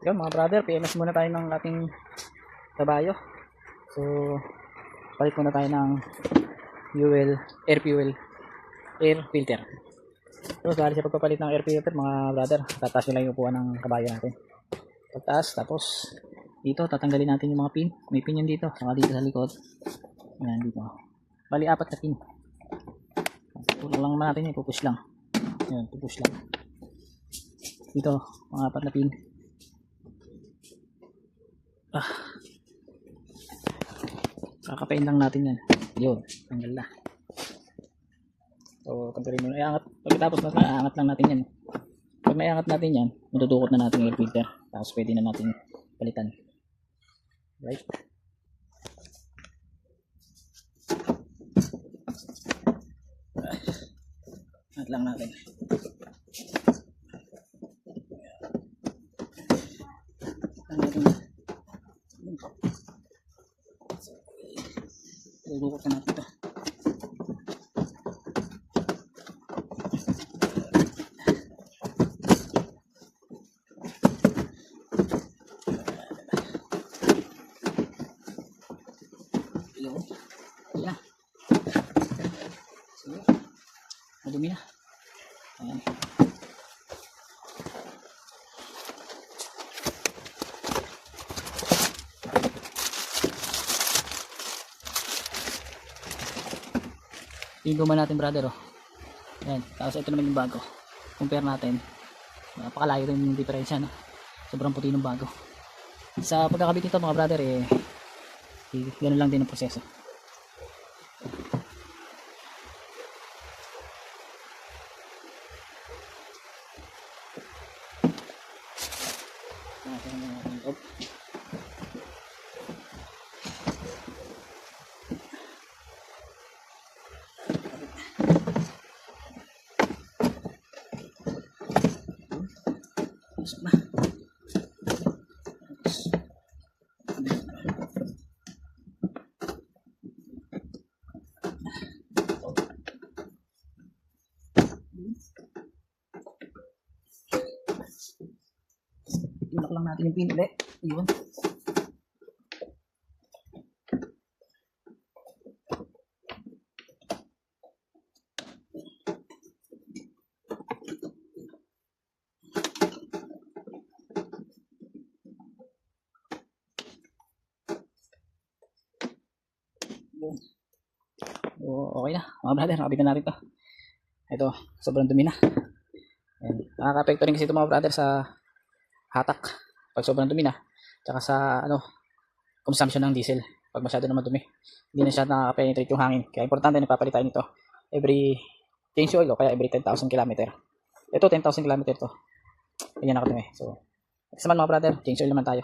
Yun mga brother, PMS muna tayo ng ating kabayo. So palit muna tayo ng air filter. So dahil sa pagpapalit ng air filter mga brother, tataas nyo lang yung upuan ng kabayo natin. Tataas, tapos dito tatanggalin natin yung mga pin. May pin yan dito, saka dito sa likod. Ayan dito. Bali 4 na pin. Tulong lang naman natin, ipupush lang. Ayan, pupush lang. Dito, mga 4 na pin. Kakapain lang natin yan. Yun, tanggal na. So, kampirin mo na iangat. Pagkatapos na iangat lang natin yan. Pag naiangat natin yan, matudukot na natin yung air filter. Tapos pwede na natin palitan. Right? Angat lang natin. Dudukot na natin ito. Yun. Ayan. So, madumi na. Ayan. Yung guma natin brother, oh. Ayan. Tapos ito naman yung bago. Compare natin. Napakalayo rin yung diferensya, no? Sobrang puti ng bago. Sa pagkakabit nito mga brother, ganun lang din ang proseso. Pasok na. Ilak lang natin yung pin ulit. Yun. So, okay na mga brother, nakabitan natin to. Ito, sobrang dumi na. Nakaka-apekto rin kasi ito mga brother sa hatak pag sobrang dumi na, tsaka sa consumption ng diesel pag masyado naman dumi, hindi na siya nakaka-penetrate yung hangin. Kaya importante nagpapalit tayo nito every change oil, o kaya every 10,000 km. Ito 10,000 km to, ganyan nakadumi. So next naman mga brother, change oil naman tayo.